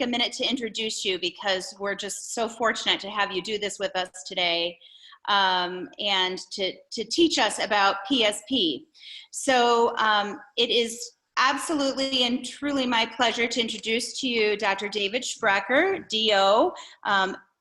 a minute to introduce you because we're just so fortunate to have you do this with us today, and to teach us about PSP. So it is absolutely and truly my pleasure to introduce to you Dr. David Shprecher, DO,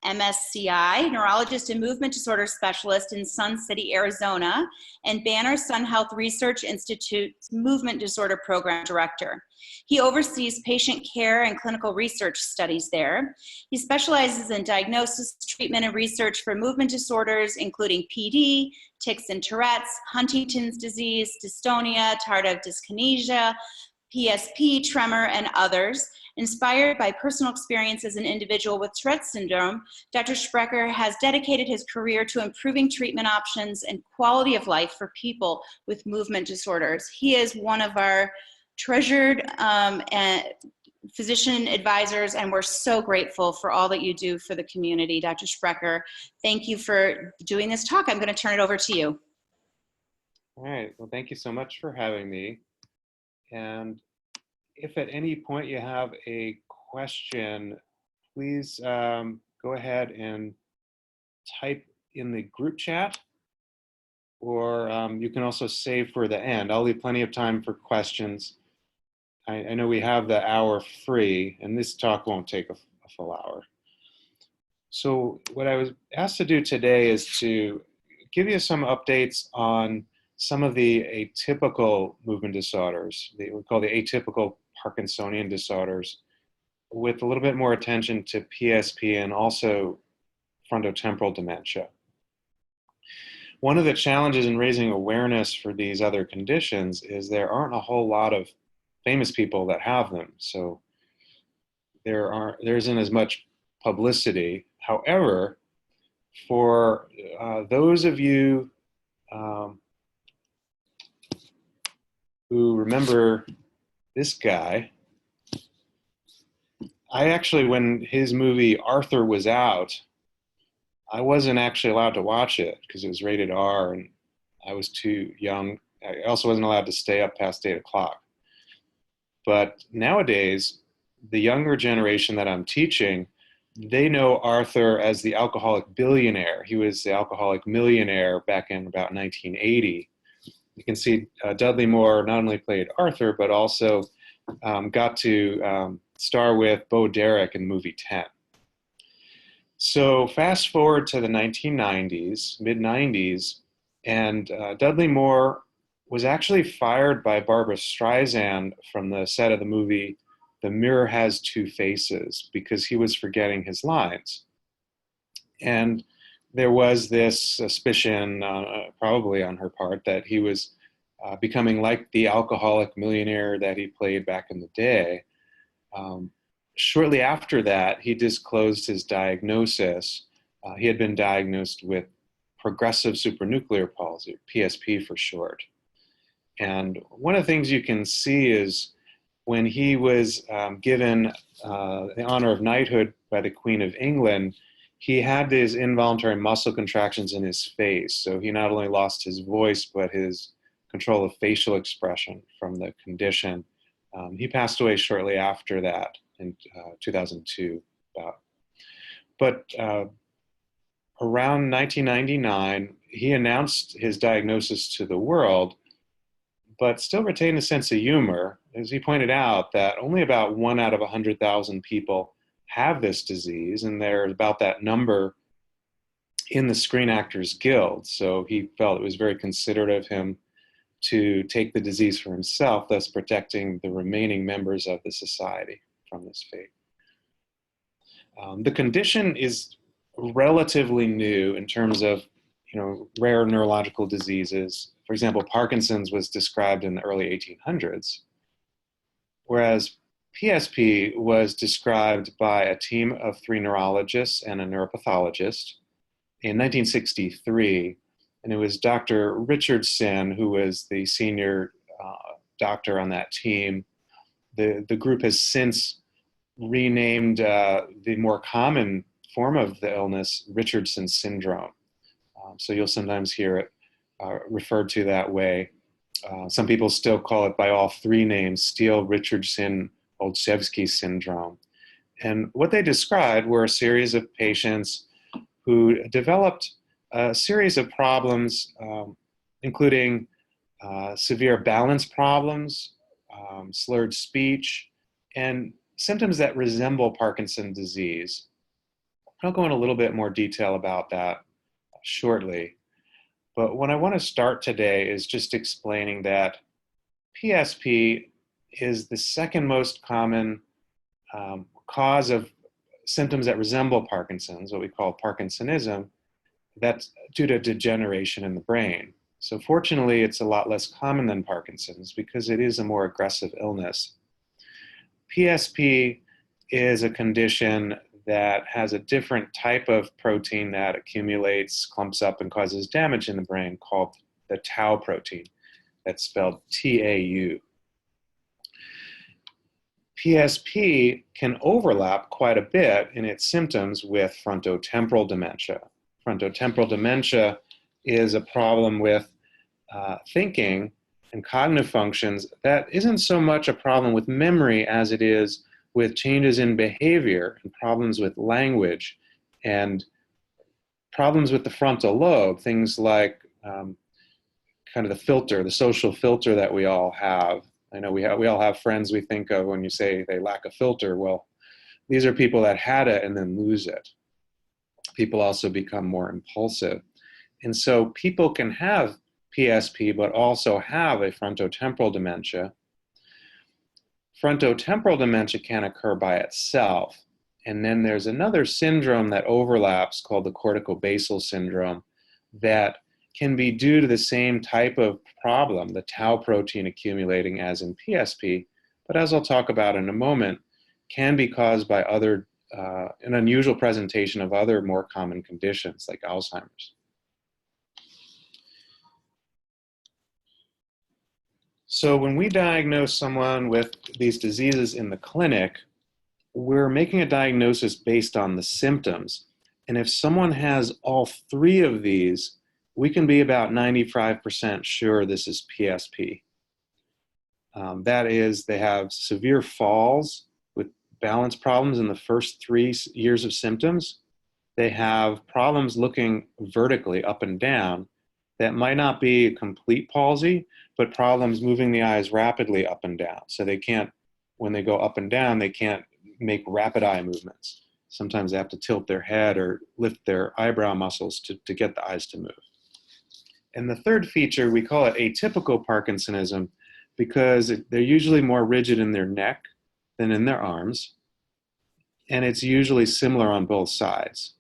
Msci, neurologist and movement disorder specialist in Sun City, Arizona, and Banner Sun Health Research Institute's movement disorder program director. He oversees patient care and clinical research studies there. He specializes in diagnosis, treatment, and research for movement disorders, including PD, tics and Tourette's, Huntington's disease, dystonia, tardive dyskinesia, PSP, tremor, and others. Inspired by personal experience as an individual with Tourette's syndrome, Dr. Shprecher has dedicated his career to improving treatment options and quality of life for people with movement disorders. He is one of our treasured physician advisors, and we're so grateful for all that you do for the community. Dr. Shprecher, thank you for doing this talk. I'm going to turn it over to you. All right, well, thank you so much for having me. And if at any point you have a question, please go ahead and type in the group chat, or you can also save for the end. I'll leave plenty of time for questions. I know we have the hour free, and this talk won't take a full hour. So what I was asked to do today is to give you some updates on some of the atypical movement disorders, we call the atypical Parkinsonian disorders, with a little bit more attention to PSP and also frontotemporal dementia. One of the challenges in raising awareness for these other conditions is there aren't a whole lot of famous people that have them, so there isn't as much publicity. However, for those of you who remember this guy, I actually, when his movie Arthur was out, I wasn't actually allowed to watch it because it was rated R and I was too young. I also wasn't allowed to stay up past 8 o'clock. But nowadays, the younger generation that I'm teaching, they know Arthur as the alcoholic billionaire. He was the alcoholic millionaire back in about 1980. You can see Dudley Moore not only played Arthur, but also got to star with Bo Derek in the movie 10. So fast forward to the 1990s, mid-90s, and Dudley Moore was actually fired by Barbra Streisand from the set of the movie The Mirror Has Two Faces because he was forgetting his lines. And there was this suspicion, probably on her part, that he was becoming like the alcoholic millionaire that he played back in the day. Shortly after that, he disclosed his diagnosis. He had been diagnosed with progressive supranuclear palsy, PSP for short. And one of the things you can see is when he was given the honor of knighthood by the Queen of England, he had these involuntary muscle contractions in his face. So he not only lost his voice, but his control of facial expression from the condition. He passed away shortly after that in 2002. But around 1999, he announced his diagnosis to the world, but still retained a sense of humor. As he pointed out, that only about 1 out of 100,000 people have this disease, and there's about that number in the Screen Actors Guild. So he felt it was very considerate of him to take the disease for himself, thus protecting the remaining members of the society from this fate. The condition is relatively new in terms of, rare neurological diseases. For example, Parkinson's was described in the early 1800s, whereas PSP was described by a team of 3 neurologists and a neuropathologist in 1963, and it was Dr. Richardson who was the senior doctor on that team. The group has since renamed the more common form of the illness Richardson syndrome. So you'll sometimes hear it referred to that way. Some people still call it by all 3 names, Steele, Richardson, Olszewski syndrome. And what they described were a series of patients who developed a series of problems, including severe balance problems, slurred speech, and symptoms that resemble Parkinson's disease. I'll go in a little bit more detail about that shortly. But what I want to start today is just explaining that PSP is the second most common cause of symptoms that resemble Parkinson's, what we call Parkinsonism, that's due to degeneration in the brain. So fortunately, it's a lot less common than Parkinson's because it is a more aggressive illness. PSP is a condition that has a different type of protein that accumulates, clumps up, and causes damage in the brain called the tau protein. That's spelled T-A-U. PSP can overlap quite a bit in its symptoms with frontotemporal dementia. Frontotemporal dementia is a problem with thinking and cognitive functions that isn't so much a problem with memory as it is with changes in behavior and problems with language and problems with the frontal lobe, things like kind of the filter, the social filter that we all have. I know we all have friends we think of when you say they lack a filter. Well, these are people that had it and then lose it. People also become more impulsive. And so people can have PSP, but also have a frontotemporal dementia. Frontotemporal dementia can occur by itself. And then there's another syndrome that overlaps called the Corticobasal syndrome that can be due to the same type of problem, the tau protein accumulating as in PSP, but as I'll talk about in a moment, can be caused by an unusual presentation of other more common conditions like Alzheimer's. So when we diagnose someone with these diseases in the clinic, we're making a diagnosis based on the symptoms. And if someone has all three of these, we can be about 95% sure this is PSP. That is, they have severe falls with balance problems in the first 3 years of symptoms. They have problems looking vertically up and down that might not be a complete palsy, but problems moving the eyes rapidly up and down. So they can't, when they go up and down, they can't make rapid eye movements. Sometimes they have to tilt their head or lift their eyebrow muscles to get the eyes to move. And the third feature, we call it atypical Parkinsonism because they're usually more rigid in their neck than in their arms. And it's usually similar on both sides.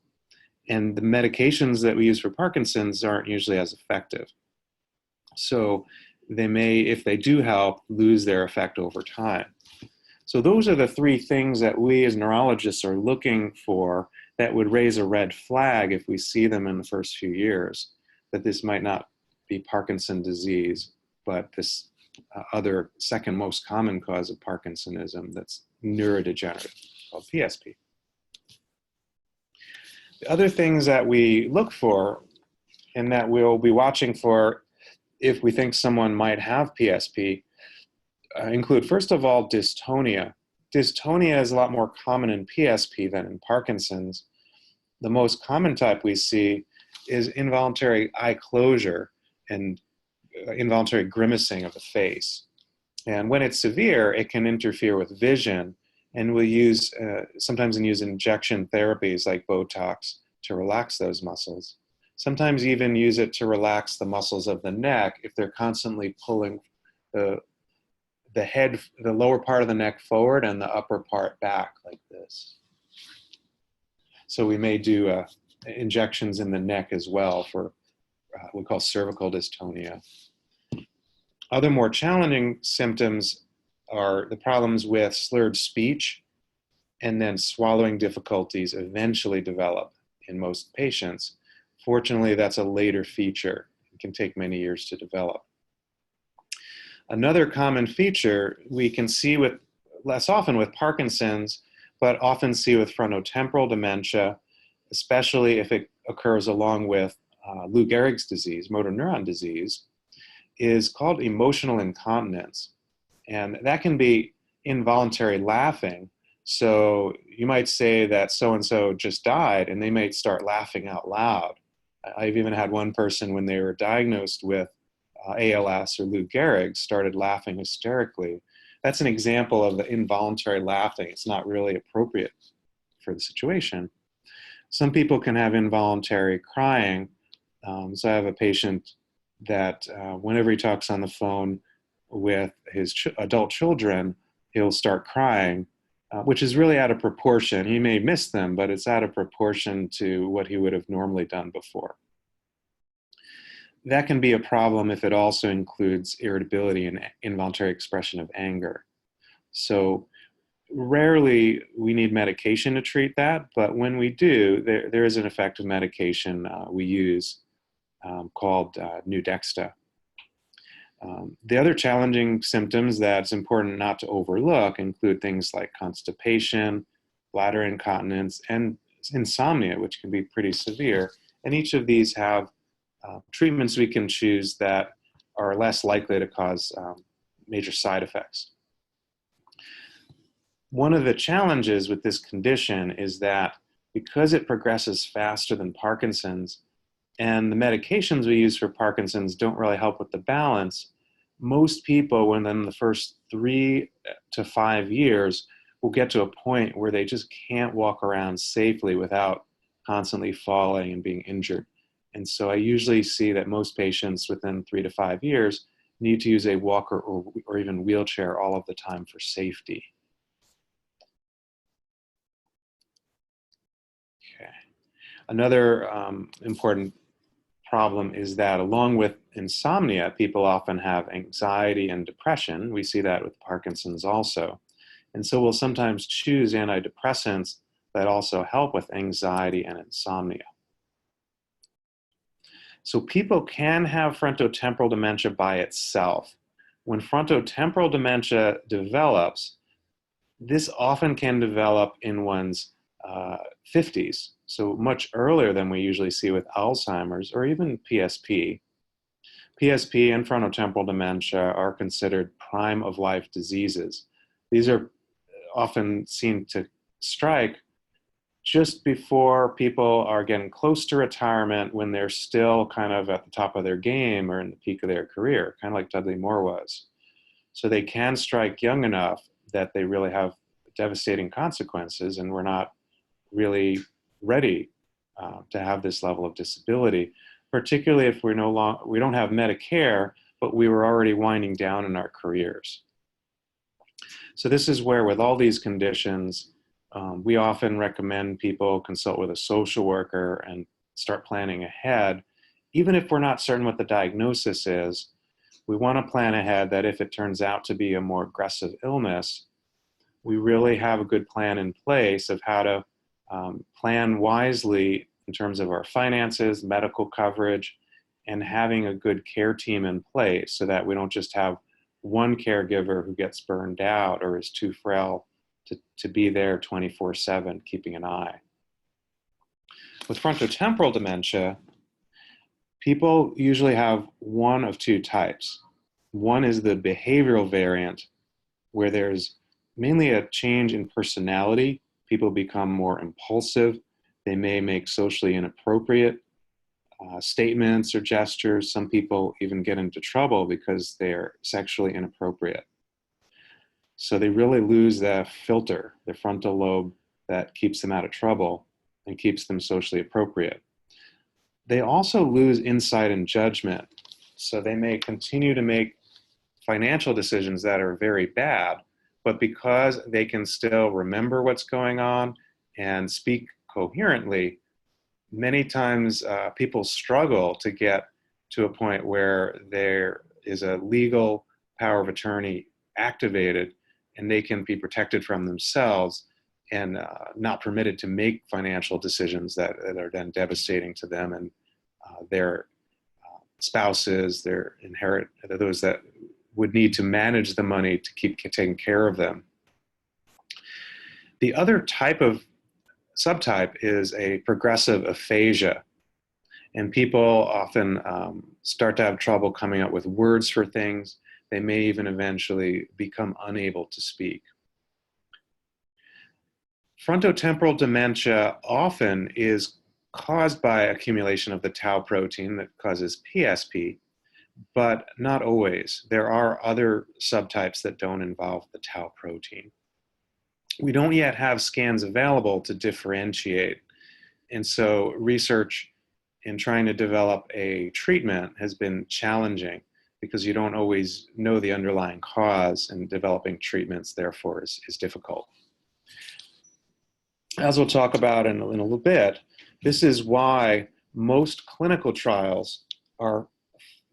And the medications that we use for Parkinson's aren't usually as effective. So they may, if they do help, lose their effect over time. So those are the three things that we as neurologists are looking for that would raise a red flag if we see them in the first few years, that this might not be Parkinson's disease, but this other second most common cause of Parkinsonism that's neurodegenerative, called PSP. The other things that we look for and that we'll be watching for if we think someone might have PSP include, first of all, dystonia. Dystonia is a lot more common in PSP than in Parkinson's. The most common type we see is involuntary eye closure and involuntary grimacing of the face. And when it's severe, it can interfere with vision, and we'll use, sometimes use injection therapies like Botox to relax those muscles. Sometimes even use it to relax the muscles of the neck if they're constantly pulling the head, the lower part of the neck forward and the upper part back like this. So we may do injections in the neck as well for what we call cervical dystonia. Other more challenging symptoms are the problems with slurred speech, and then swallowing difficulties eventually develop in most patients. Fortunately, that's a later feature. It can take many years to develop. Another common feature we can see with, less often with Parkinson's, but often see with frontotemporal dementia, especially if it occurs along with Lou Gehrig's disease, motor neuron disease, is called emotional incontinence. And that can be involuntary laughing. So you might say that so-and-so just died, and they might start laughing out loud. I've even had one person, when they were diagnosed with ALS or Lou Gehrig's, started laughing hysterically. That's an example of the involuntary laughing. It's not really appropriate for the situation. Some people can have involuntary crying. So I have a patient that whenever he talks on the phone with his adult children, he'll start crying, which is really out of proportion. He may miss them, but it's out of proportion to what he would have normally done before. That can be a problem if it also includes irritability and involuntary expression of anger. So rarely we need medication to treat that, but when we do, there is an effective medication we use called Nudexta. The other challenging symptoms that it's important not to overlook include things like constipation, bladder incontinence, and insomnia, which can be pretty severe. And each of these have treatments we can choose that are less likely to cause major side effects. One of the challenges with this condition is that because it progresses faster than Parkinson's, and the medications we use for Parkinson's don't really help with the balance, most people within the first 3 to 5 years will get to a point where they just can't walk around safely without constantly falling and being injured. And so I usually see that most patients within 3 to 5 years need to use a walker or even wheelchair all of the time for safety. Okay. Another important problem is that along with insomnia, people often have anxiety and depression. We see that with Parkinson's also. And so we'll sometimes choose antidepressants that also help with anxiety and insomnia. So people can have frontotemporal dementia by itself. When frontotemporal dementia develops, this often can develop in one's 50s, so much earlier than we usually see with Alzheimer's or even PSP. PSP and frontotemporal dementia are considered prime of life diseases. These are often seen to strike just before people are getting close to retirement, when they're still kind of at the top of their game or in the peak of their career, kind of like Dudley Moore was. So they can strike young enough that they really have devastating consequences, and we're not really ready to have this level of disability, particularly if we don't have Medicare, but we were already winding down in our careers. So this is where, with all these conditions, we often recommend people consult with a social worker and start planning ahead. Even if we're not certain what the diagnosis is, we want to plan ahead that if it turns out to be a more aggressive illness, we really have a good plan in place of how to plan wisely in terms of our finances, medical coverage, and having a good care team in place so that we don't just have one caregiver who gets burned out or is too frail to be there 24/7, keeping an eye. With frontotemporal dementia, people usually have one of two types. One is the behavioral variant, where there's mainly a change in personality. People become more impulsive. They may make socially inappropriate statements or gestures. Some people even get into trouble because they're sexually inappropriate. So they really lose the filter, the frontal lobe that keeps them out of trouble and keeps them socially appropriate. They also lose insight and judgment. So they may continue to make financial decisions that are very bad, but because they can still remember what's going on and speak coherently, many times people struggle to get to a point where there is a legal power of attorney activated and they can be protected from themselves and not permitted to make financial decisions that are then devastating to them and their spouses, those that would need to manage the money to keep taking care of them. The other subtype is a progressive aphasia. And people often start to have trouble coming up with words for things. They may even eventually become unable to speak. Frontotemporal dementia often is caused by accumulation of the tau protein that causes PSP, but not always. There are other subtypes that don't involve the tau protein. We don't yet have scans available to differentiate, and so research in trying to develop a treatment has been challenging because you don't always know the underlying cause, and developing treatments, therefore, is difficult. As we'll talk about in a little bit, this is why most clinical trials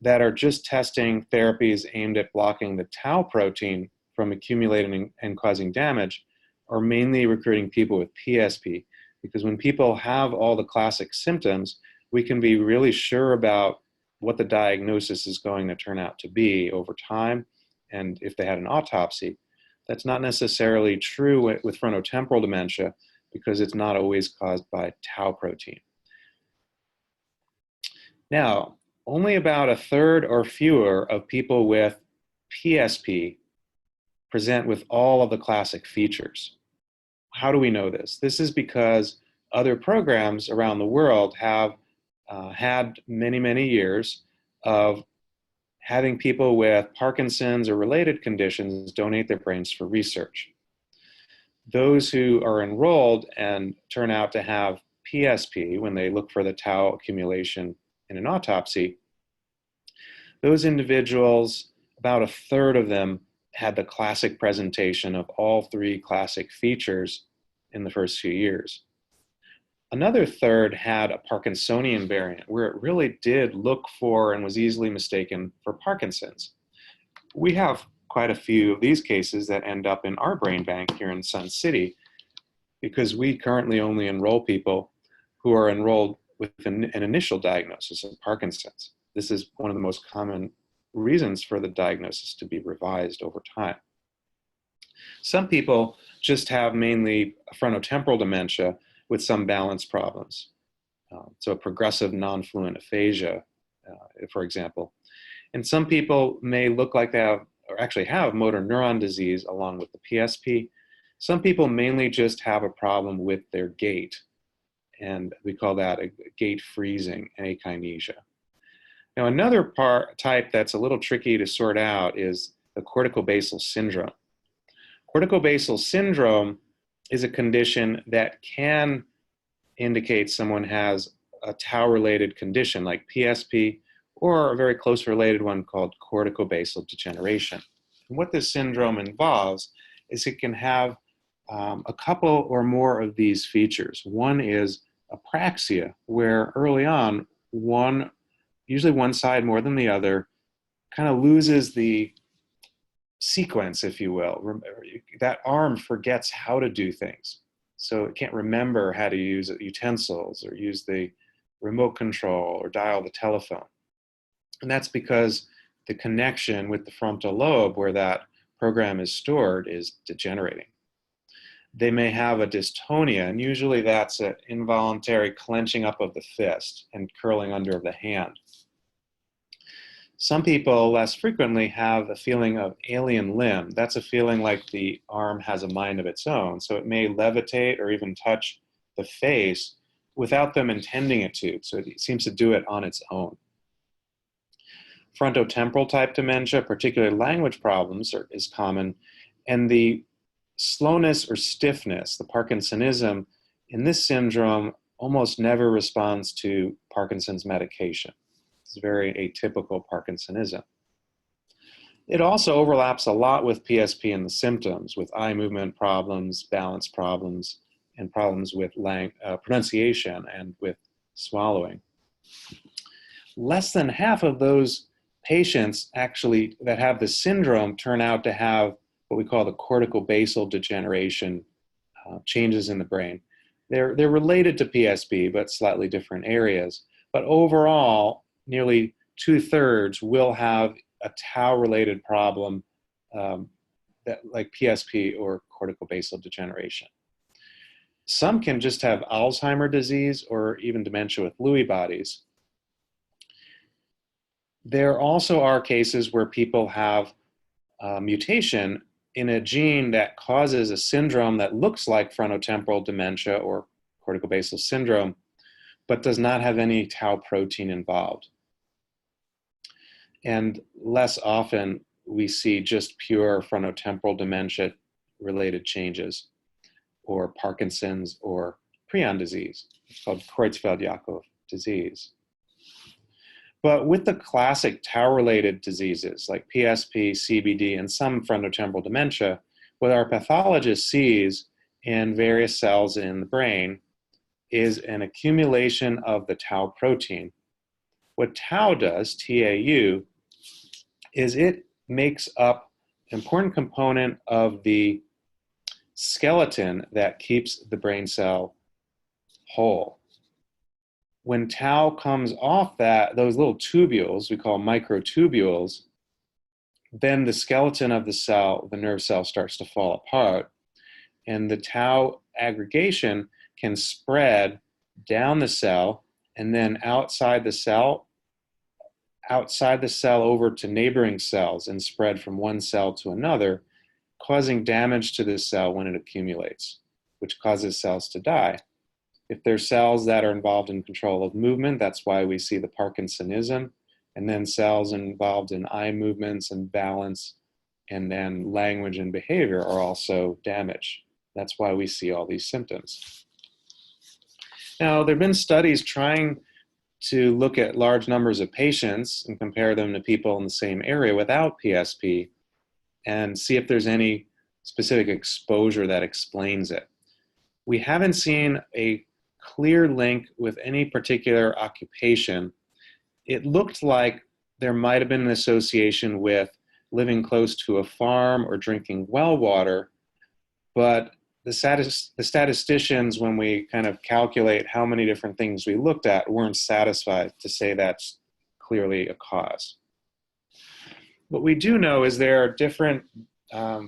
that are just testing therapies aimed at blocking the tau protein from accumulating and causing damage are mainly recruiting people with PSP, because when people have all the classic symptoms, we can be really sure about what the diagnosis is going to turn out to be over time, and if they had an autopsy. That's not necessarily true with frontotemporal dementia, because it's not always caused by tau protein. Now, only about a third or fewer of people with PSP present with all of the classic features. How do we know this? This is because other programs around the world have had many, many years of having people with Parkinson's or related conditions donate their brains for research. Those who are enrolled and turn out to have PSP when they look for the tau accumulation in an autopsy, those individuals, about a third of them, had the classic presentation of all three classic features in the first few years. Another third had a Parkinsonian variant, where it really did look for and was easily mistaken for Parkinson's. We have quite a few of these cases that end up in our brain bank here in Sun City, because we currently only enroll people who are enrolled with an initial diagnosis of Parkinson's. This is one of the most common reasons for the diagnosis to be revised over time. Some people just have mainly frontotemporal dementia with some balance problems. So progressive non-fluent aphasia, for example. And some people may look like they have, or actually have, motor neuron disease along with the PSP. Some people mainly just have a problem with their gait, and we call that a gait freezing, akinesia. Now, another type that's a little tricky to sort out is the corticobasal syndrome. Corticobasal syndrome is a condition that can indicate someone has a tau-related condition like PSP, or a very close related one called corticobasal degeneration. And what this syndrome involves is it can have a couple or more of these features. One is apraxia, where early on, usually one side more than the other, kind of loses the sequence, if you will. That arm forgets how to do things. So it can't remember how to use utensils or use the remote control or dial the telephone. And that's because the connection with the frontal lobe, where that program is stored, is degenerating. They may have a dystonia, and usually that's an involuntary clenching up of the fist and curling under of the hand. Some people, less frequently, have a feeling of alien limb. That's a feeling like the arm has a mind of its own. So it may levitate or even touch the face without them intending it to. So it seems to do it on its own. Frontotemporal type dementia, particularly language problems, is common. And the slowness or stiffness, the Parkinsonism, in this syndrome almost never responds to Parkinson's medication. It's very atypical Parkinsonism. It also overlaps a lot with PSP in the symptoms, with eye movement problems, balance problems, and problems with pronunciation and with swallowing. Less than half of those patients actually that have the syndrome turn out to have what we call the corticobasal degeneration, changes in the brain. They're related to PSP, but slightly different areas. But overall, nearly 2/3 will have a tau-related problem like PSP or corticobasal degeneration. Some can just have Alzheimer's disease or even dementia with Lewy bodies. There also are cases where people have a mutation in a gene that causes a syndrome that looks like frontotemporal dementia or corticobasal syndrome, but does not have any tau protein involved. And less often we see just pure frontotemporal dementia related changes, or Parkinson's or prion disease. It's called Creutzfeldt-Jakob disease. But with the classic tau-related diseases like PSP, CBD, and some frontotemporal dementia, what our pathologist sees in various cells in the brain is an accumulation of the tau protein. What tau does, TAU, is it makes up an important component of the skeleton that keeps the brain cell whole. When tau comes off those little tubules, we call microtubules, then the skeleton of the cell, the nerve cell, starts to fall apart, and the tau aggregation can spread down the cell and then outside the cell over to neighboring cells and spread from one cell to another, causing damage to the cell when it accumulates, which causes cells to die. If there's cells that are involved in control of movement, that's why we see the Parkinsonism, and then cells involved in eye movements and balance, and then language and behavior are also damaged. That's why we see all these symptoms. Now, there have been studies trying to look at large numbers of patients and compare them to people in the same area without PSP and see if there's any specific exposure that explains it. We haven't seen a clear link with any particular occupation. It looked like there might have been an association with living close to a farm or drinking well water, but the statisticians, when we kind of calculate how many different things we looked at, weren't satisfied to say that's clearly a cause. What we do know is there are different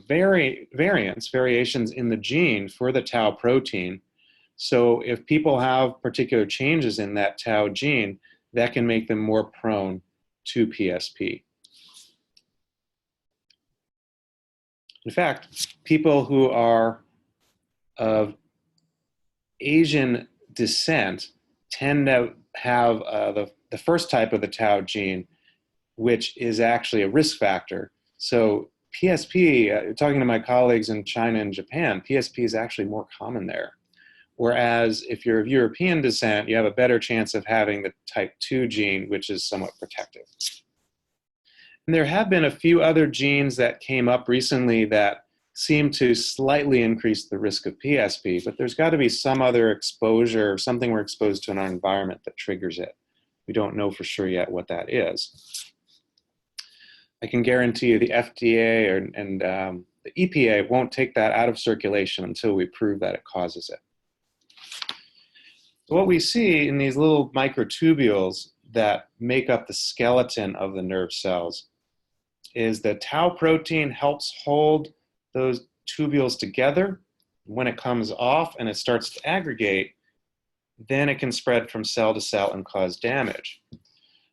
variations in the gene for the tau protein. So if people have particular changes in that tau gene, that can make them more prone to PSP. In fact, people who are of Asian descent tend to have the first type of the tau gene, which is actually a risk factor. So PSP, talking to my colleagues in China and Japan, PSP is actually more common there. Whereas if you're of European descent, you have a better chance of having the type 2 gene, which is somewhat protective. And there have been a few other genes that came up recently that seem to slightly increase the risk of PSP, but there's got to be some other exposure, something we're exposed to in our environment that triggers it. We don't know for sure yet what that is. I can guarantee you the FDA and the EPA won't take that out of circulation until we prove that it causes it. So what we see in these little microtubules that make up the skeleton of the nerve cells is the tau protein helps hold those tubules together. When it comes off and it starts to aggregate, then it can spread from cell to cell and cause damage.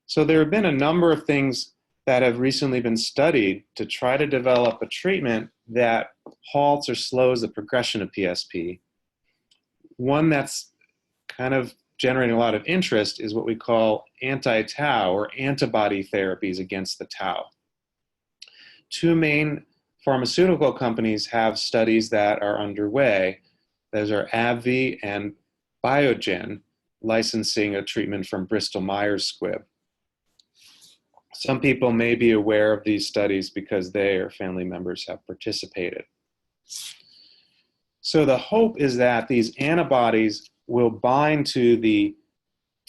So there have been a number of things that have recently been studied to try to develop a treatment that halts or slows the progression of PSP. One that's kind of generating a lot of interest is what we call anti-tau or antibody therapies against the tau. Two main pharmaceutical companies have studies that are underway. Those are AbbVie and Biogen, licensing a treatment from Bristol Myers Squibb. Some people may be aware of these studies because they or family members have participated. So the hope is that these antibodies will bind to the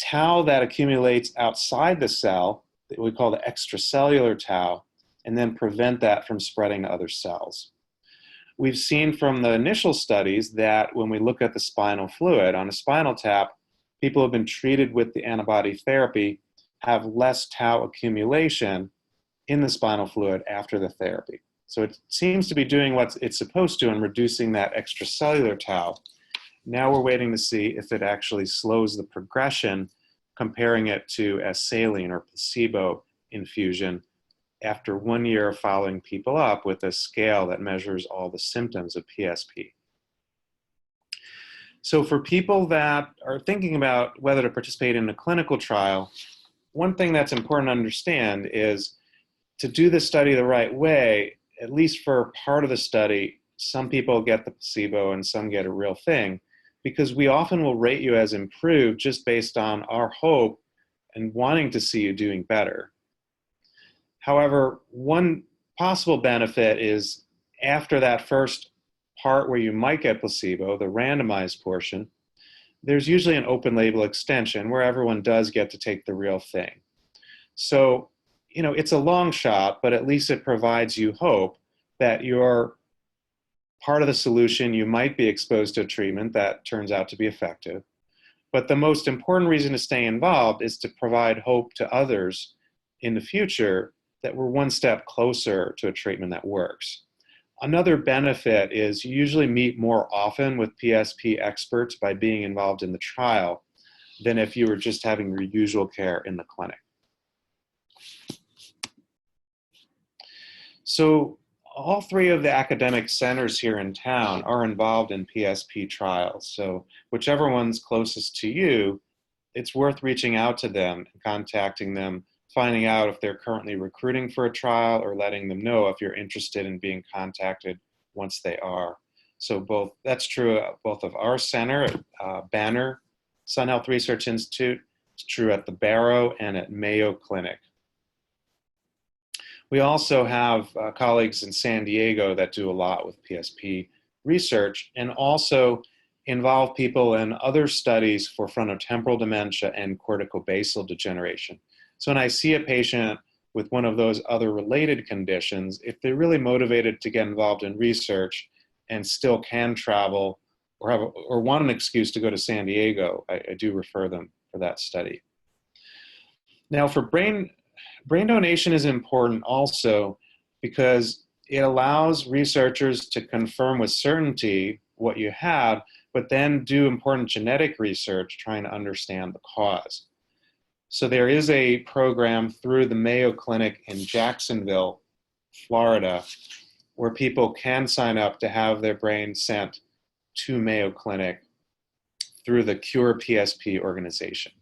tau that accumulates outside the cell, that we call the extracellular tau, and then prevent that from spreading to other cells. We've seen from the initial studies that when we look at the spinal fluid on a spinal tap, people who have been treated with the antibody therapy have less tau accumulation in the spinal fluid after the therapy. So it seems to be doing what it's supposed to in reducing that extracellular tau. Now we're waiting to see if it actually slows the progression, comparing it to a saline or placebo infusion after 1 year of following people up with a scale that measures all the symptoms of PSP. So for people that are thinking about whether to participate in a clinical trial, one thing that's important to understand is to do the study the right way, at least for part of the study, some people get the placebo and some get a real thing, because we often will rate you as improved just based on our hope and wanting to see you doing better. However, one possible benefit is after that first part where you might get placebo, the randomized portion, there's usually an open label extension where everyone does get to take the real thing. So, you know, it's a long shot, but at least it provides you hope that you're part of the solution. You might be exposed to a treatment that turns out to be effective. But the most important reason to stay involved is to provide hope to others in the future that we're one step closer to a treatment that works. Another benefit is you usually meet more often with PSP experts by being involved in the trial than if you were just having your usual care in the clinic. So all three of the academic centers here in town are involved in PSP trials. So whichever one's closest to you, it's worth reaching out to them and contacting them, finding out if they're currently recruiting for a trial or letting them know if you're interested in being contacted once they are. So that's true at both of our center at Banner Sun Health Research Institute. It's true at the Barrow and at Mayo Clinic. We also have colleagues in San Diego that do a lot with PSP research and also involve people in other studies for frontotemporal dementia and corticobasal degeneration. So when I see a patient with one of those other related conditions, if they're really motivated to get involved in research and still can travel or want an excuse to go to San Diego, I do refer them for that study. Now for brain donation is important also because it allows researchers to confirm with certainty what you have, but then do important genetic research trying to understand the cause. So there is a program through the Mayo Clinic in Jacksonville, Florida, where people can sign up to have their brain sent to Mayo Clinic through the Cure PSP organization.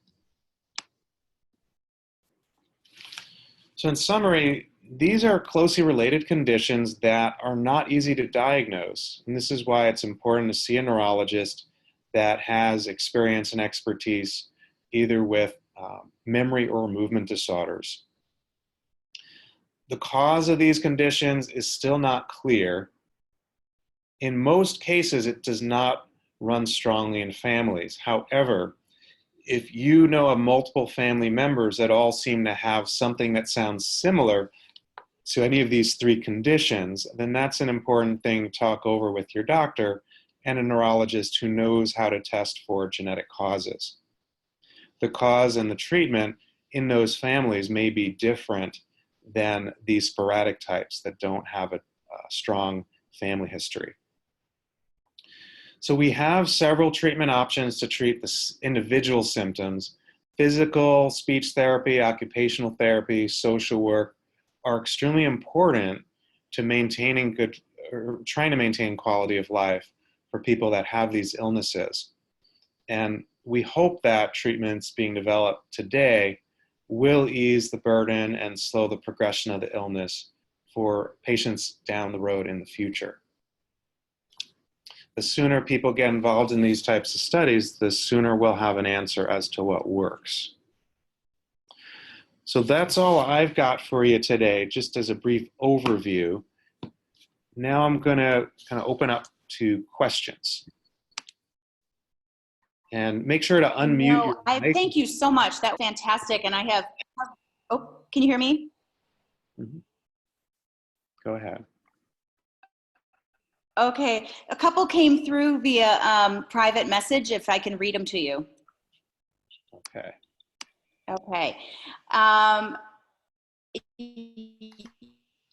So in summary, these are closely related conditions that are not easy to diagnose. And this is why it's important to see a neurologist that has experience and expertise either with memory or movement disorders. The cause of these conditions is still not clear. In most cases, it does not run strongly in families. However, if you know of multiple family members that all seem to have something that sounds similar to any of these three conditions, then that's an important thing to talk over with your doctor and a neurologist who knows how to test for genetic causes. The cause and the treatment in those families may be different than these sporadic types that don't have a strong family history. So we have several treatment options to treat the individual symptoms. Physical, speech therapy, occupational therapy, social work are extremely important to maintaining trying to maintain quality of life for people that have these illnesses. And we hope that treatments being developed today will ease the burden and slow the progression of the illness for patients down the road in the future. The sooner people get involved in these types of studies, the sooner we'll have an answer as to what works. So that's all I've got for you today, just as a brief overview. Now I'm going to kind of open up to questions. And make sure to unmute your mic. Thank you so much. That was fantastic. And I have, oh, can you hear me? Mm-hmm. Go ahead. Okay, a couple came through via private message, if I can read them to you. Okay. Okay.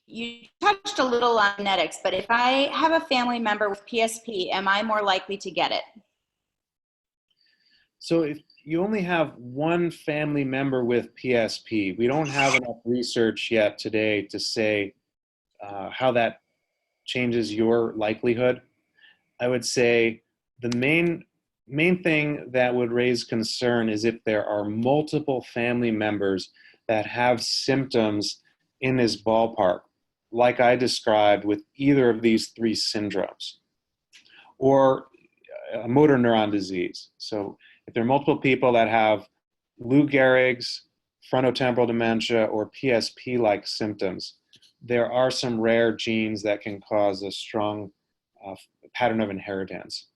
You touched a little on genetics, but if I have a family member with PSP, am I more likely to get it? So if you only have one family member with PSP, we don't have enough research yet today to say how that changes your likelihood. I would say the main thing that would raise concern is if there are multiple family members that have symptoms in this ballpark, like I described with either of these three syndromes, or a motor neuron disease. So if there are multiple people that have Lou Gehrig's, frontotemporal dementia, or PSP-like symptoms, there are some rare genes that can cause a strong pattern of inheritance.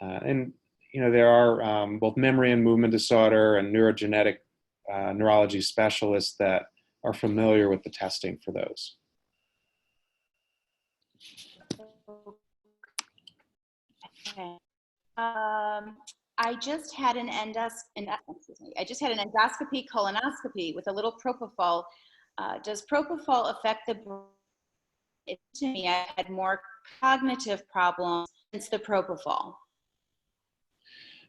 And there are both memory and movement disorder and neurogenetic neurology specialists that are familiar with the testing for those. Okay. I just had an endoscopy colonoscopy with a little propofol. Does propofol affect the brain? To me, I had more cognitive problems since the propofol.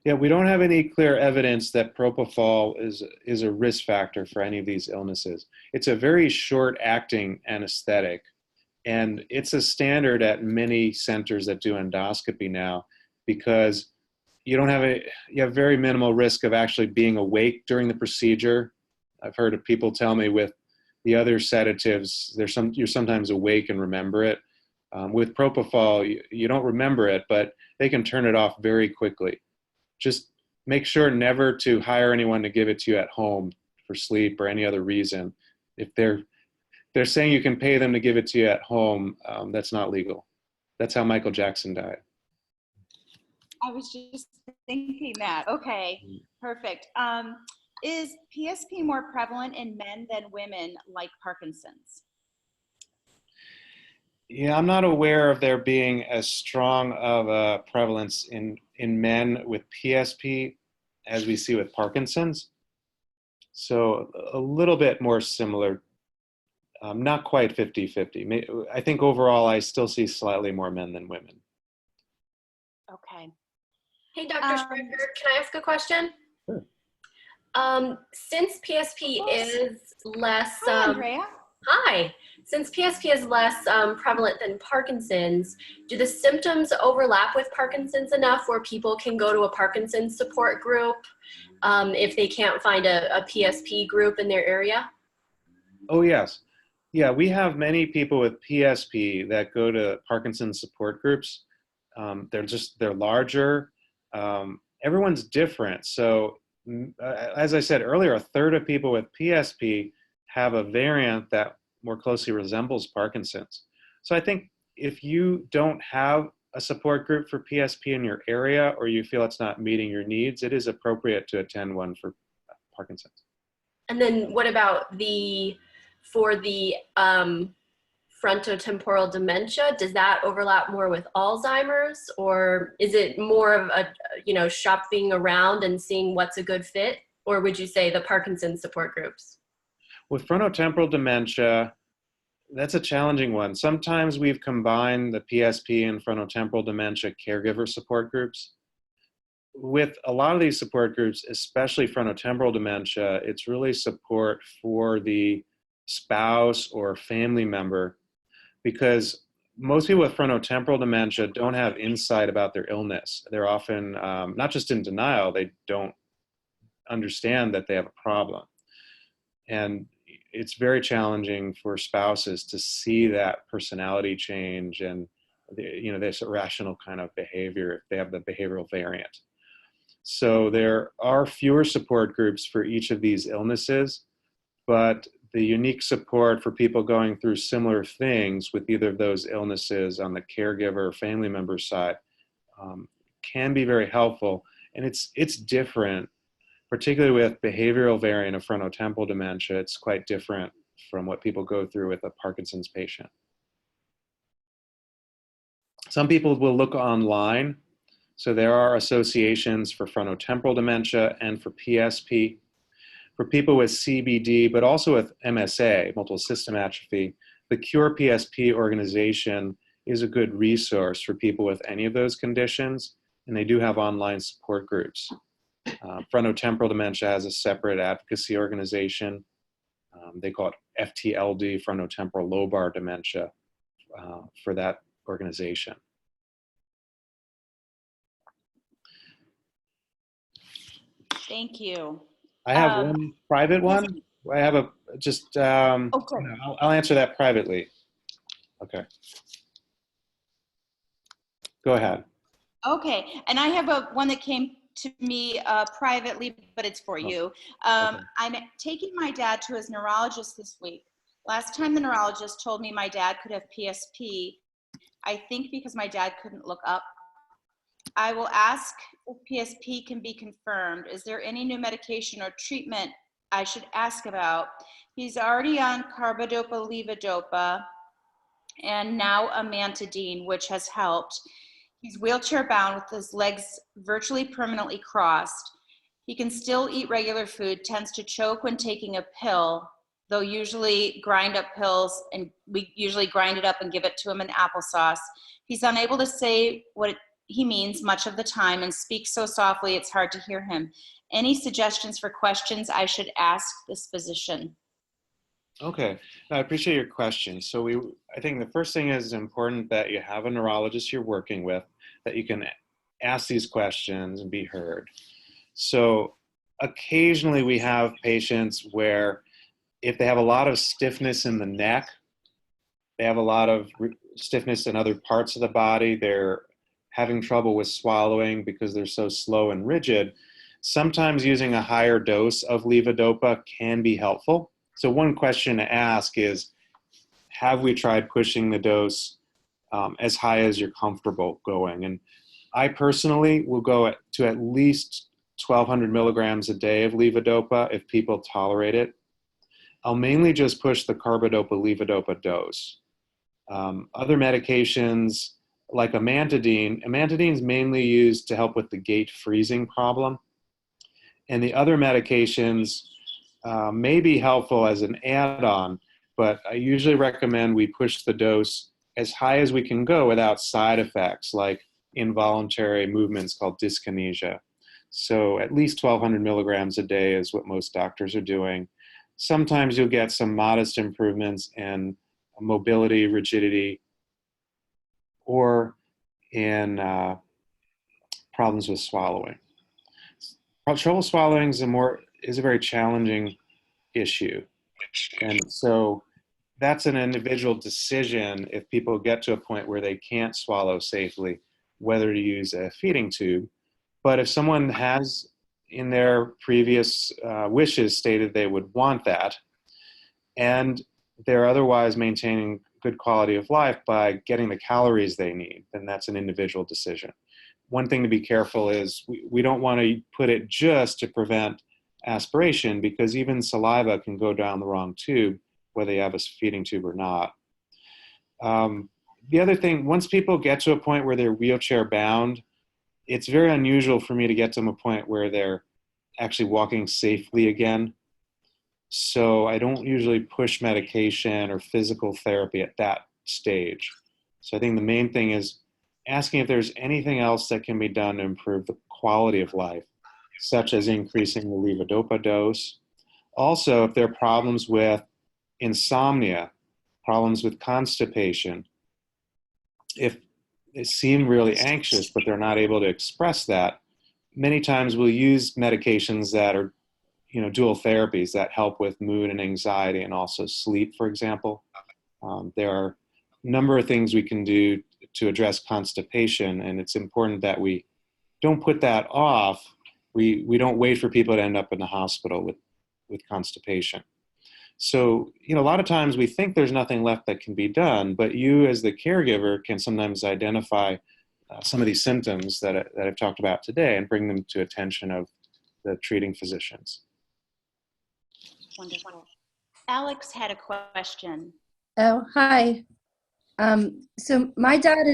Yeah, we don't have any clear evidence that propofol is a risk factor for any of these illnesses. It's a very short-acting anesthetic, and it's a standard at many centers that do endoscopy now because you have very minimal risk of actually being awake during the procedure. I've heard of people tell me with the other sedatives, you're sometimes awake and remember it. With propofol, you don't remember it, but they can turn it off very quickly. Just make sure never to hire anyone to give it to you at home for sleep or any other reason. If they're saying you can pay them to give it to you at home, that's not legal. That's how Michael Jackson died. I was just thinking that. Okay, perfect. Is PSP more prevalent in men than women like Parkinson's? Yeah, I'm not aware of there being as strong of a prevalence in men with PSP as we see with Parkinson's. So a little bit more similar, not quite 50-50. I think overall I still see slightly more men than women. Okay. Hey, Dr. Shprecher, can I ask a question? Sure. Since PSP is less... Hi, Andrea. Hi. Since PSP is less prevalent than Parkinson's, do the symptoms overlap with Parkinson's enough where people can go to a Parkinson's support group if they can't find a PSP group in their area? Oh, yes. Yeah, we have many people with PSP that go to Parkinson's support groups. They're larger. Everyone's different. So as I said earlier, a third of people with PSP have a variant that more closely resembles Parkinson's. So I think if you don't have a support group for PSP in your area, or you feel it's not meeting your needs, it is appropriate to attend one for Parkinson's. And then what about for the frontotemporal dementia? Does that overlap more with Alzheimer's, or is it more of a, shopping around and seeing what's a good fit? Or would you say the Parkinson's support groups? With frontotemporal dementia, that's a challenging one. Sometimes we've combined the PSP and frontotemporal dementia caregiver support groups. With a lot of these support groups, especially frontotemporal dementia, it's really support for the spouse or family member, because most people with frontotemporal dementia don't have insight about their illness. They're often not just in denial, they don't understand that they have a problem. And it's very challenging for spouses to see that personality change and this irrational kind of behavior if they have the behavioral variant. So there are fewer support groups for each of these illnesses, but the unique support for people going through similar things with either of those illnesses on the caregiver or family member side can be very helpful. And it's different, particularly with behavioral variant of frontotemporal dementia. It's quite different from what people go through with a Parkinson's patient. Some people will look online. So there are associations for frontotemporal dementia and for PSP. For people with CBD, but also with MSA, multiple system atrophy, the Cure PSP organization is a good resource for people with any of those conditions, and they do have online support groups. Frontotemporal dementia has a separate advocacy organization. They call it FTLD, frontotemporal lobar dementia, for that organization. Thank you. I have one private yes. one. I have a just. Okay. I'll answer that privately. Okay. Go ahead. Okay, and I have one that came to me privately, but it's for you. Okay. I'm taking my dad to his neurologist this week. Last time the neurologist told me my dad could have PSP, I think because my dad couldn't look up. I will ask if PSP can be confirmed. Is there any new medication or treatment I should ask about? He's already on carbidopa, levodopa, and now amantadine, which has helped. He's wheelchair bound with his legs virtually permanently crossed. He can still eat regular food, tends to choke when taking a pill, though usually grind up pills, and we usually grind it up and give it to him in applesauce. He's unable to say what he means much of the time and speaks so softly it's hard to hear him. Any suggestions for questions I should ask this physician? Okay, no, I appreciate your question. So I think the first thing is important that you have a neurologist you're working with, that you can ask these questions and be heard. So occasionally we have patients where if they have a lot of stiffness in the neck, they have a lot of stiffness in other parts of the body, they're having trouble with swallowing because they're so slow and rigid, sometimes using a higher dose of levodopa can be helpful. So one question to ask is, have we tried pushing the dose as high as you're comfortable going? And I personally will go to at least 1,200 milligrams a day of levodopa if people tolerate it. I'll mainly just push the carbidopa-levodopa dose. Other medications like amantadine is mainly used to help with the gait freezing problem. And the other medications may be helpful as an add-on, but I usually recommend we push the dose as high as we can go without side effects like involuntary movements called dyskinesia. So at least 1,200 milligrams a day is what most doctors are doing. Sometimes you'll get some modest improvements in mobility, rigidity, or in problems with swallowing. Trouble swallowing is a very challenging issue. And so that's an individual decision if people get to a point where they can't swallow safely, whether to use a feeding tube. But if someone has in their previous wishes stated they would want that, and they're otherwise maintaining good quality of life by getting the calories they need, then that's an individual decision. One thing to be careful is we don't want to put it just to prevent aspiration, because even saliva can go down the wrong tube, whether you have a feeding tube or not. The other thing, once people get to a point where they're wheelchair bound, it's very unusual for me to get to a point where they're actually walking safely again. So I don't usually push medication or physical therapy at that stage. So I think the main thing is asking if there's anything else that can be done to improve the quality of life, such as increasing the levodopa dose. Also, if there are problems with insomnia, problems with constipation, if they seem really anxious but they're not able to express that, many times we'll use medications that are dual therapies that help with mood and anxiety and also sleep, for example. There are a number of things we can do to address constipation, and it's important that we don't put that off. We don't wait for people to end up in the hospital with constipation. So, a lot of times we think there's nothing left that can be done, but you as the caregiver can sometimes identify some of these symptoms that I've talked about today and bring them to attention of the treating physicians. Wonderful. Alex had a question. Oh, hi. So my dad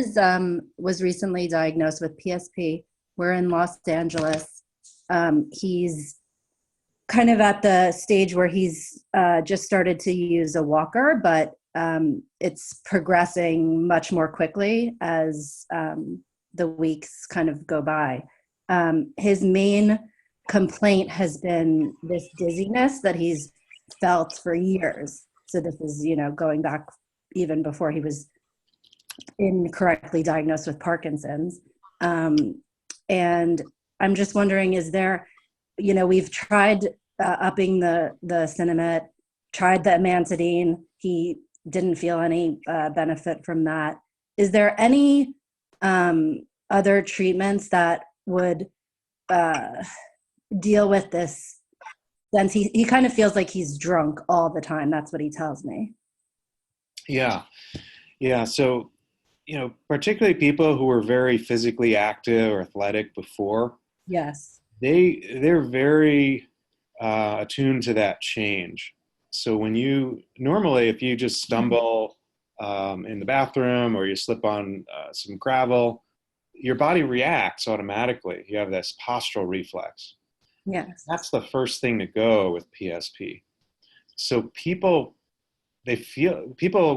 was recently diagnosed with PSP. We're in Los Angeles. He's kind of at the stage where he's just started to use a walker, but it's progressing much more quickly as the weeks kind of go by. His main complaint has been this dizziness that he's felt for years. So this is, going back even before he was incorrectly diagnosed with Parkinson's. And I'm just wondering, is there, we've tried upping the Sinemet, tried the amantadine. He didn't feel any benefit from that. Is there any other treatments that would deal with this? Since he kind of feels like he's drunk all the time. That's what he tells me. Yeah. So, particularly people who were very physically active or athletic before, Yes, they're very attuned to that change. So normally if you just stumble in the bathroom or you slip on some gravel, your body reacts automatically. You have this postural reflex. yes, That's the first thing to go with PSP. So people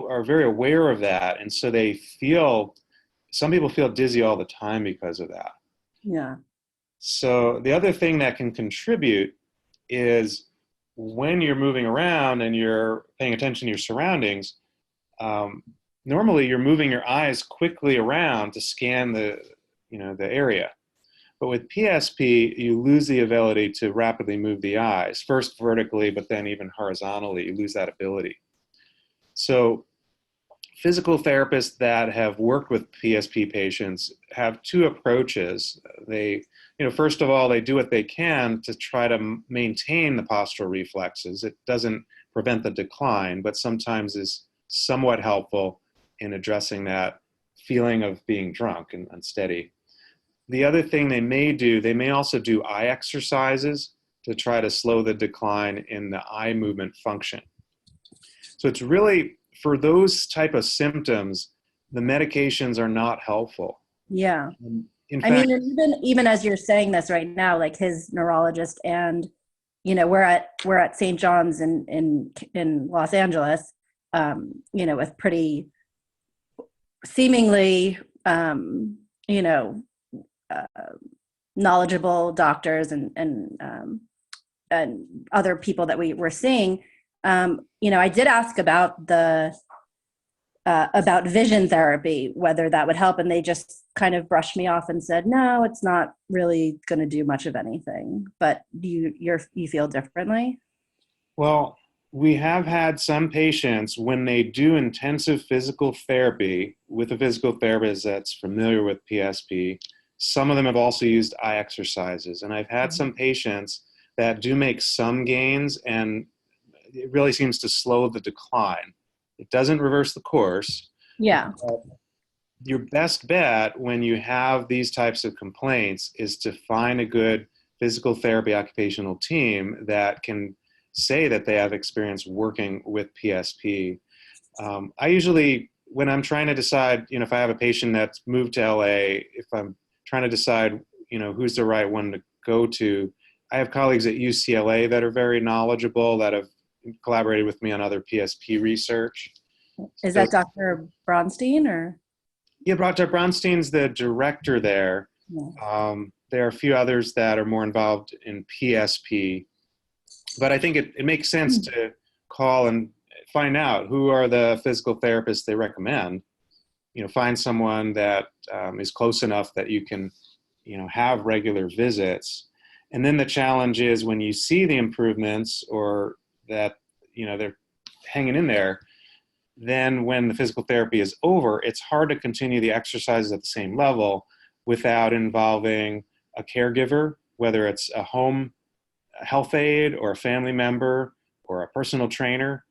are very aware of that, and so some people feel dizzy all the time because of that. yeah, So the other thing that can contribute is when you're moving around and you're paying attention to your surroundings, normally you're moving your eyes quickly around to scan the area. But with PSP, you lose the ability to rapidly move the eyes, first vertically, but then even horizontally. You lose that ability. So physical therapists that have worked with PSP patients have two approaches. First of all, they do what they can to try to maintain the postural reflexes. It doesn't prevent the decline, but sometimes is somewhat helpful in addressing that feeling of being drunk and unsteady. The other thing they may also do eye exercises to try to slow the decline in the eye movement function. So it's really, for those type of symptoms, the medications are not helpful. yeah. In fact, and even as you're saying this right now, like his neurologist and, we're at St. John's in Los Angeles, with pretty seemingly, knowledgeable doctors and other people that we were seeing. I did ask about about vision therapy, whether that would help, and they just kind of brushed me off and said, no, it's not really going to do much of anything. But you feel differently? well, we have had some patients, when they do intensive physical therapy with a physical therapist that's familiar with PSP, some of them have also used eye exercises. And I've had some patients that do make some gains, and it really seems to slow the decline. It doesn't reverse the course. Yeah. Your best bet when you have these types of complaints is to find a good physical therapy occupational team that can say that they have experience working with PSP. I usually, when I'm trying to decide, if I have a patient that's moved to LA, if I'm trying to decide, who's the right one to go to, I have colleagues at UCLA that are very knowledgeable, that have collaborated with me on other PSP research. Is that Dr. Bronstein or? Yeah, Dr. Bronstein's the director there. Yeah. There are a few others that are more involved in PSP, but I think it makes sense to call and find out who are the physical therapists they recommend. Find someone that is close enough that you can, have regular visits. And then the challenge is when you see the improvements, or that, they're hanging in there, then when the physical therapy is over, it's hard to continue the exercises at the same level without involving a caregiver, whether it's a home health aide or a family member or a personal trainer.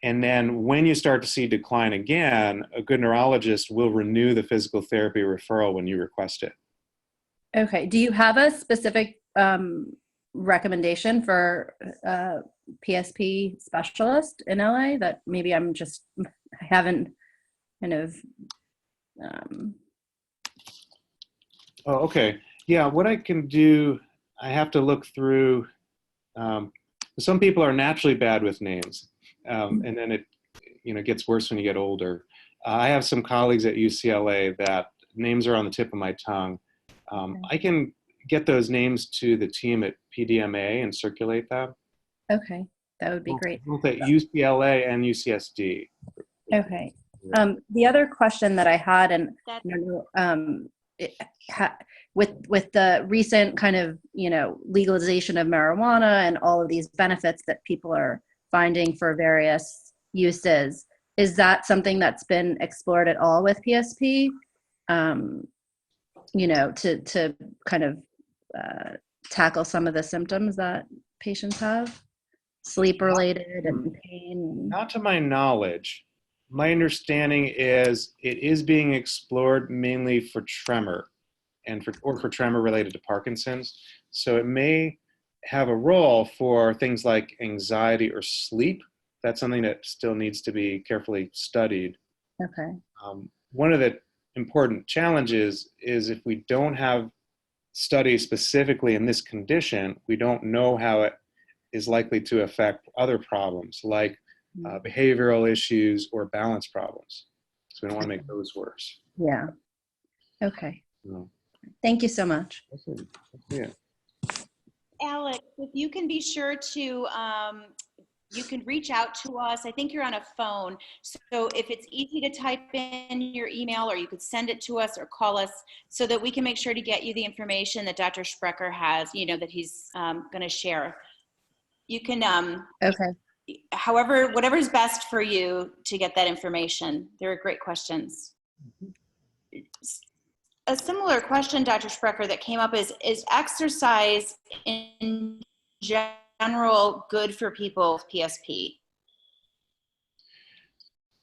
And then when you start to see decline again, a good neurologist will renew the physical therapy referral when you request it. Okay. Do you have a specific recommendation for PSP specialist in LA that maybe I haven't kind of Oh, okay. Yeah, what I can do, I have to look through, some people are naturally bad with names, and then it gets worse when you get older. I have some colleagues at UCLA that names are on the tip of my tongue. I can get those names to the team at PDMA and circulate them. Okay, that would be great. Both at UCLA and UCSD. Okay. The other question that I had, and That- with the recent kind of, legalization of marijuana and all of these benefits that people are finding for various uses, is that something that's been explored at all with PSP? To kind of tackle some of the symptoms that patients have, sleep related and pain. Not to my knowledge. My understanding is it is being explored mainly for tremor or for tremor related to Parkinson's. So it may have a role for things like anxiety or sleep. That's something that still needs to be carefully studied. Okay. One of the important challenges is if we don't have studies specifically in this condition, we don't know how it is likely to affect other problems like behavioral issues or balance problems. So we don't want to make those worse. Yeah. Okay. No. Thank you so much. Yeah. Alex, if you can be sure to, you can reach out to us. I think you're on a phone. So if it's easy to type in your email, or you could send it to us or call us so that we can make sure to get you the information that Dr. Shprecher has, that he's going to share. You can, Okay. whatever's best for you to get that information. They're great questions. A similar question, Dr. Shprecher, that came up is exercise in general good for people with PSP?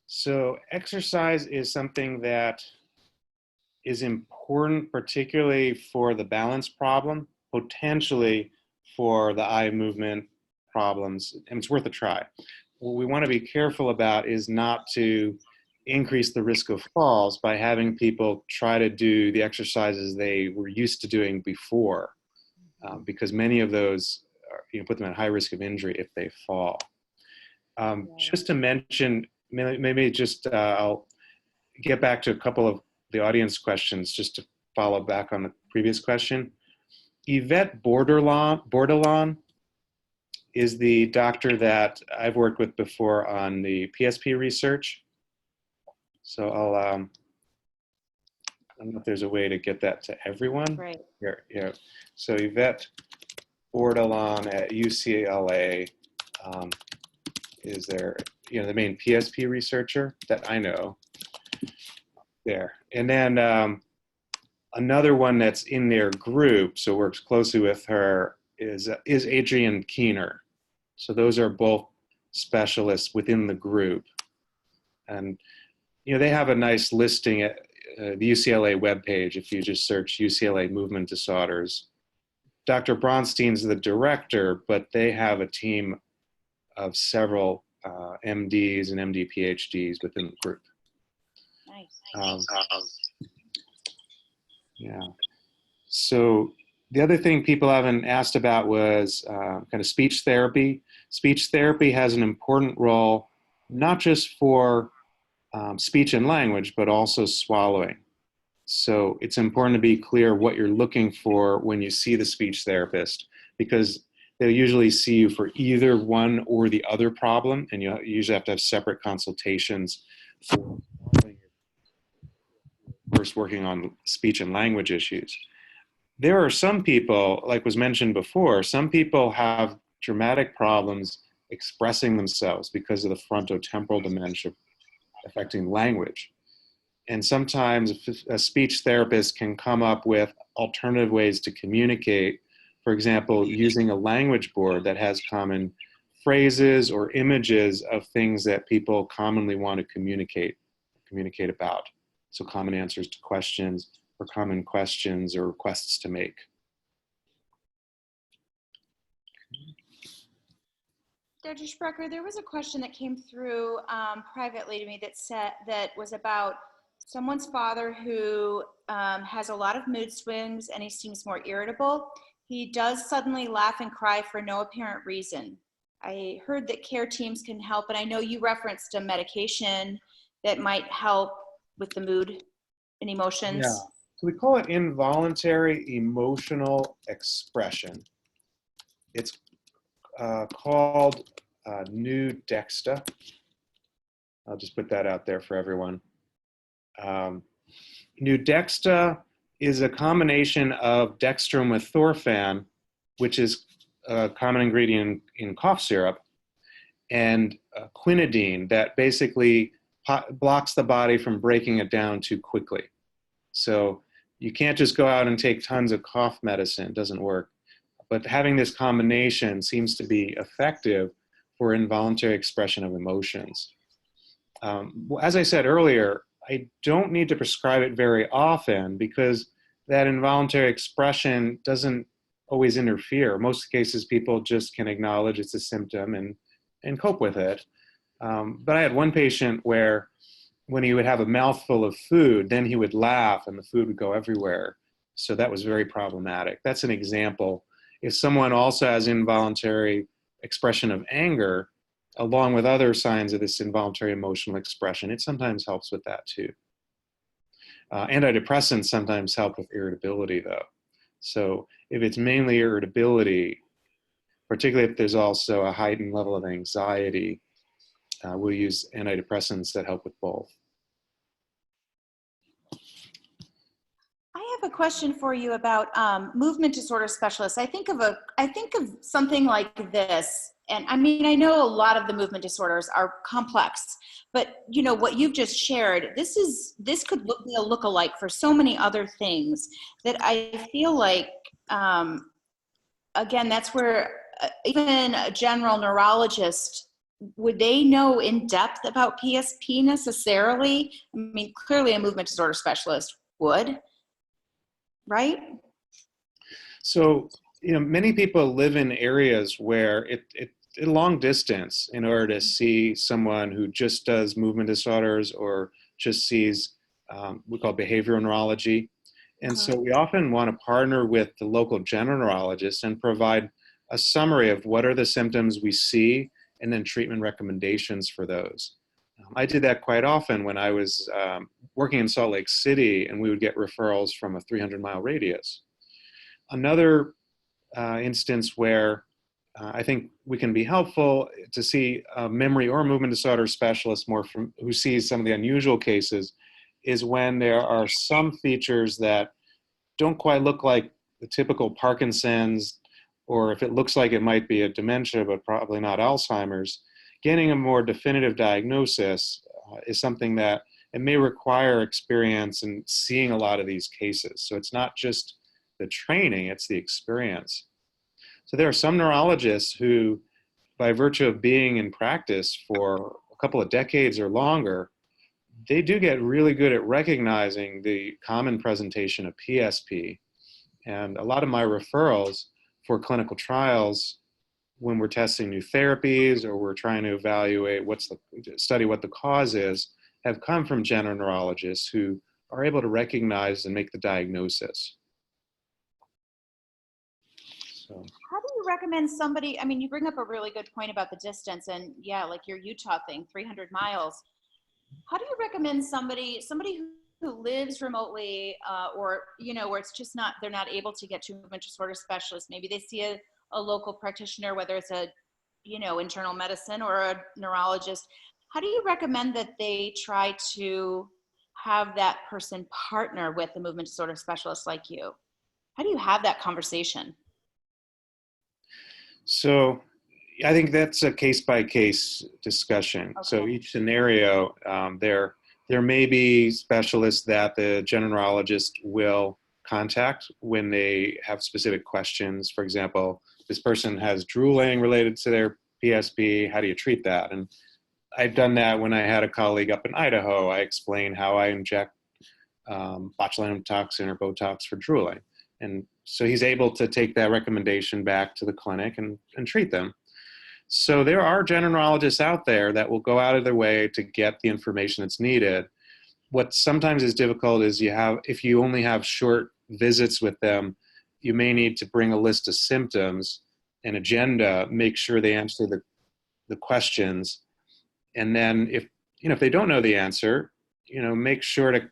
So exercise is something that is important, particularly for the balance problem, potentially for the eye movement problems, and it's worth a try. What we want to be careful about is not to increase the risk of falls by having people try to do the exercises they were used to doing before, because many of those put them at high risk of injury if they fall. Just to mention, maybe just I'll get back to a couple of the audience questions just to follow back on the previous question. Yvette Bordelon is the doctor that I've worked with before on the PSP research. So I don't know if there's a way to get that to everyone. Right. Here. So Yvette Bordelon at UCLA is there, the main PSP researcher that I know there. And then another one that's in their group, so works closely with her, is Adrienne Keener. So those are both specialists within the group. And they have a nice listing at the UCLA webpage if you just search UCLA movement disorders. Dr. Bronstein's the director, but they have a team of several MDs and MD PhDs within the group. Nice. Yeah. So the other thing people haven't asked about was kind of speech therapy. Speech therapy has an important role, not just for speech and language, but also swallowing. So it's important to be clear what you're looking for when you see the speech therapist, because they'll usually see you for either one or the other problem, and you usually have to have separate consultations for first working on speech and language issues. There are some people, like was mentioned before, some people have dramatic problems expressing themselves because of the frontotemporal dementia affecting language. And sometimes a speech therapist can come up with alternative ways to communicate. For example, using a language board that has common phrases or images of things that people commonly want to communicate about. So common answers to questions, or common questions or requests to make. Dr. Shprecher, there was a question that came through privately to me that was about someone's father who has a lot of mood swings and he seems more irritable. He does suddenly laugh and cry for no apparent reason. I heard that care teams can help, and I know you referenced a medication that might help with the mood and emotions. So we call it involuntary emotional expression. It's called new DEXTA. I'll just put that out there for everyone. New DEXTA is a combination of dextrom with thorphan, which is a common ingredient in cough syrup, and quinidine that basically blocks the body from breaking it down too quickly. So you can't just go out and take tons of cough medicine, it doesn't work. But having this combination seems to be effective for involuntary expression of emotions. As I said earlier, I don't need to prescribe it very often because that involuntary expression doesn't always interfere. Most cases, people just can acknowledge it's a symptom and cope with it. But I had one patient where when he would have a mouthful of food, then he would laugh and the food would go everywhere. So that was very problematic. That's an example. If someone also has involuntary expression of anger, along with other signs of this involuntary emotional expression, it sometimes helps with that too. Antidepressants sometimes help with irritability though. So if it's mainly irritability, particularly if there's also a heightened level of anxiety, we'll use antidepressants that help with both. I have a question for you about movement disorder specialists. I think of something like this, and I mean, I know a lot of the movement disorders are complex, but you know what you've just shared. This could be a lookalike for so many other things that I feel like, again, that's where even a general neurologist, would they know in depth about PSP necessarily? I mean, clearly a movement disorder specialist would. Right? So, you know, many people live in areas where it's a long distance in order to see someone who just does movement disorders or just sees, we call behavioral neurology. And so we often want to partner with the local general neurologist and provide a summary of what are the symptoms we see and then treatment recommendations for those. I did that quite often when I was working in Salt Lake City, and we would get referrals from a 300-mile radius. Another instance where I think we can be helpful to see a memory or movement disorder specialist who sees some of the unusual cases is when there are some features that don't quite look like the typical Parkinson's, or if it looks like it might be a dementia, but probably not Alzheimer's. Getting a more definitive diagnosis is something that it may require experience in seeing a lot of these cases. So it's not just the training, it's the experience. So there are some neurologists who, by virtue of being in practice for a couple of decades or longer, they do get really good at recognizing the common presentation of PSP. And a lot of my referrals for clinical trials, when we're testing new therapies or we're trying to evaluate study what the cause is, have come from general neurologists who are able to recognize and make the diagnosis. So. How do you recommend somebody, I mean, you bring up a really good point about the distance, and yeah, like your Utah thing, 300 miles. How do you recommend somebody who lives remotely or, you know, where it's just not, they're not able to get to a movement disorder specialist? Maybe they see a local practitioner, whether it's a, you know, internal medicine or a neurologist. How do you recommend that they try to have that person partner with a movement disorder specialist like you? How do you have that conversation? So I think that's a case-by-case discussion. Okay. So each scenario, there may be specialists that the general neurologist will contact when they have specific questions. For example, this person has drooling related to their PSP. How do you treat that? And I've done that when I had a colleague up in Idaho. I explained how I inject botulinum toxin or Botox for drooling. And so he's able to take that recommendation back to the clinic and treat them. So there are general neurologists out there that will go out of their way to get the information that's needed. What sometimes is difficult is if you only have short visits with them, you may need to bring a list of symptoms, an agenda, make sure they answer the questions. And then if they don't know the answer, make sure to,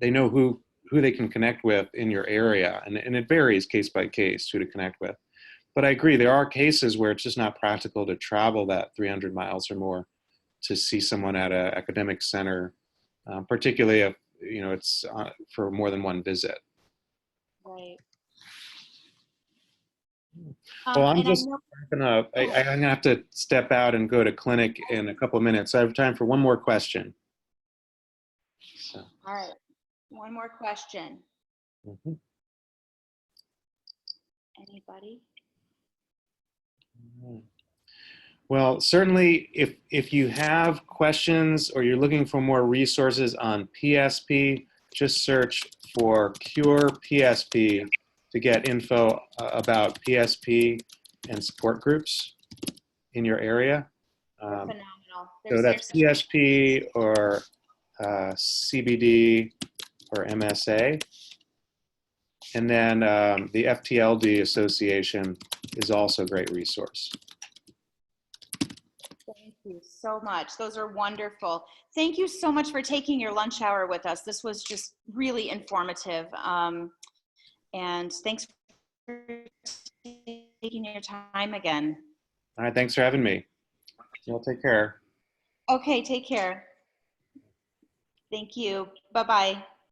they know who who they can connect with in your area, and it varies case by case who to connect with. But I agree, there are cases where it's just not practical to travel that 300 miles or more to see someone at an academic center, particularly if it's for more than one visit. Right. Well, I'm and I just know- I'm gonna have to step out and go to clinic in a couple of minutes. I have time for one more question. So, all right, one more question. mhm. Anybody? Well, certainly if you have questions or you're looking for more resources on PSP, just search for Cure PSP to get info about PSP and support groups in your area. Phenomenal. So that's PSP or CBD or MSA. And then the FTLD Association is also a great resource. Thank you so much. Those are wonderful. Thank you so much for taking your lunch hour with us. This was just really informative. And thanks for taking your time again. All right, thanks for having me. Well, take care. Okay, take care. Thank you. Bye-bye.